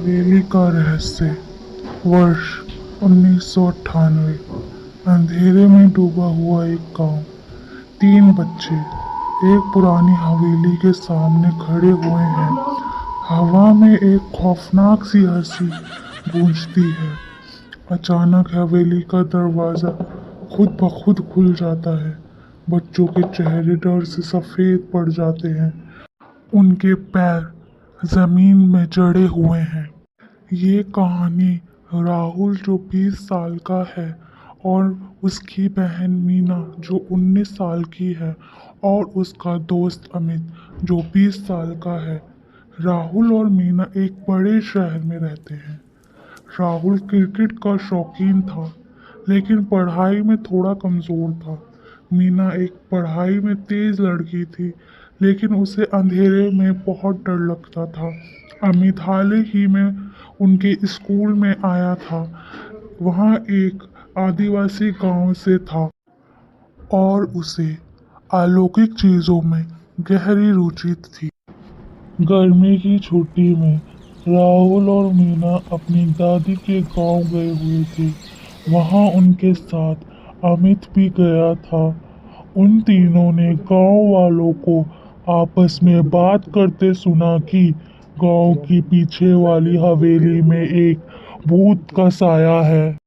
हवेली का रहस्य। वर्ष 1998। अंधेरे में डूबा हुआ एक गांव। 3 बच्चे एक पुरानी हवेली के सामने खड़े हुए हैं। हवा में एक खौफनाक सी हंसी गूंजती है। अचानक हवेली का दरवाजा खुद ब खुद खुल जाता है। बच्चों के चेहरे डर से सफेद पड़ जाते हैं। उनके पैर जमीन में जड़े हुए हैं। ये कहानी राहुल जो 20 साल का है और उसकी बहन मीना जो 19 साल की है और उसका दोस्त अमित जो 20 साल का है। राहुल और मीना एक बड़े शहर में रहते हैं। राहुल क्रिकेट का शौकीन था लेकिन पढ़ाई में थोड़ा कमज़ोर था। मीना एक पढ़ाई में तेज़ लड़की थी लेकिन उसे अंधेरे में बहुत डर लगता था। अमित हाल ही में उनके स्कूल में आया था। वहाँ एक आदिवासी गांव से था और उसे अलौकिक चीज़ों में गहरी रुचि थी। गर्मी की छुट्टी में राहुल और मीना अपनी दादी के गांव गए हुए थे। वहां उनके साथ अमित भी गया था। उन तीनों ने गांव वालों को आपस में बात करते सुना कि गांव की पीछे वाली हवेली में एक भूत का साया है।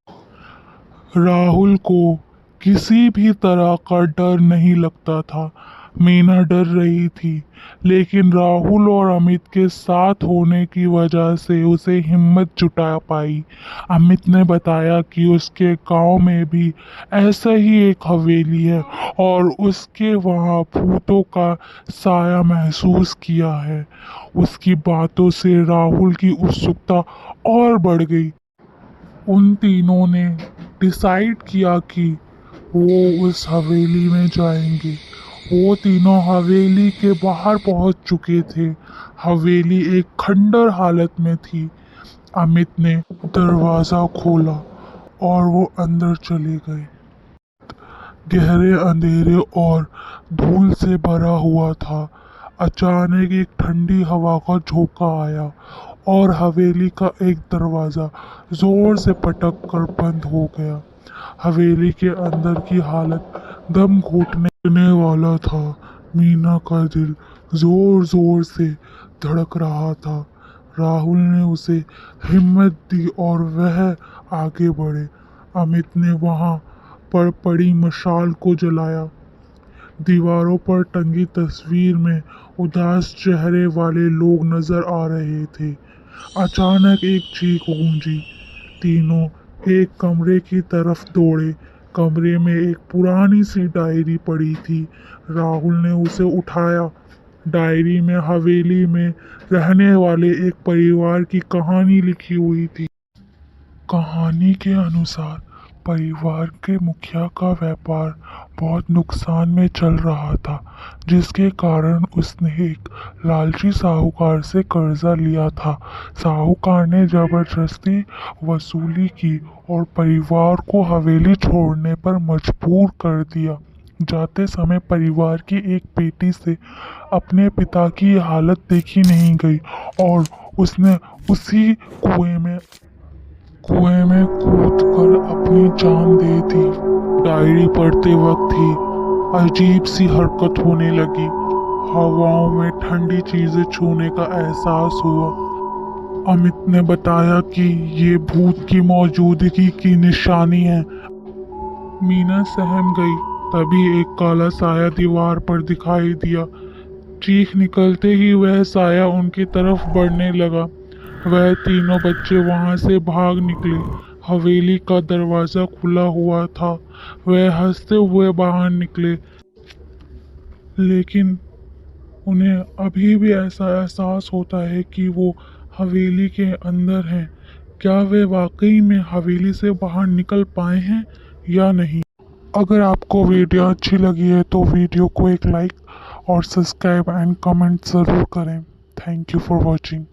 राहुल को किसी भी तरह का डर नहीं लगता था। मीना डर रही थी लेकिन राहुल और अमित के साथ होने की वजह से उसे हिम्मत जुटा पाई। अमित ने बताया कि उसके गांव में भी ऐसा ही एक हवेली है और उसके वहां भूतों का साया महसूस किया है। उसकी बातों से राहुल की उत्सुकता और बढ़ गई। उन तीनों ने डिसाइड किया कि वो उस हवेली में जाएंगे। वो तीनों हवेली के बाहर पहुंच चुके थे। हवेली एक खंडर हालत में थी। अमित ने दरवाजा खोला और वो अंदर चले गए। गहरे अंधेरे और धूल से भरा हुआ था। अचानक एक ठंडी हवा का झोंका आया और हवेली का एक दरवाजा जोर से पटक कर बंद हो गया। हवेली के अंदर की हालत दम घुटने वाला था। मीना का दिल जोर जोर से धड़क रहा था। राहुल ने उसे हिम्मत दी और वह आगे बढ़े। अमित ने वहां पर पड़ी मशाल को जलाया। दीवारों पर टंगी तस्वीर में उदास चेहरे वाले लोग नजर आ रहे थे। अचानक एक चीख गूंजी। तीनों एक कमरे की तरफ दौड़े। कमरे में एक पुरानी सी डायरी पड़ी थी। राहुल ने उसे उठाया। डायरी में हवेली में रहने वाले एक परिवार की कहानी लिखी हुई थी। कहानी के अनुसार परिवार के मुखिया का व्यापार बहुत नुकसान में चल रहा था, जिसके कारण उसने एक लालची साहूकार से कर्जा लिया था। साहूकार ने जबरदस्ती वसूली की और परिवार को हवेली छोड़ने पर मजबूर कर दिया। जाते समय परिवार की एक बेटी से अपने पिता की हालत देखी नहीं गई और उसने उसी कुएं में कूद कर अपनी जान दे दी। डायरी पढ़ते वक्त ही अजीब सी हरकत होने लगी। हवाओं में ठंडी चीजें छूने का एहसास हुआ। अमित ने बताया कि ये भूत की मौजूदगी की निशानी है। मीना सहम गई। तभी एक काला साया दीवार पर दिखाई दिया। चीख निकलते ही वह साया उनकी तरफ बढ़ने लगा। वह तीनों बच्चे वहां से भाग निकले। हवेली का दरवाजा खुला हुआ था। वह हंसते हुए बाहर निकले लेकिन उन्हें अभी भी ऐसा एहसास होता है कि वो हवेली के अंदर हैं। क्या वे वाकई में हवेली से बाहर निकल पाए हैं या नहीं। अगर आपको वीडियो अच्छी लगी है तो वीडियो को एक लाइक और सब्सक्राइब एंड कमेंट ज़रूर करें। Thank you for watching.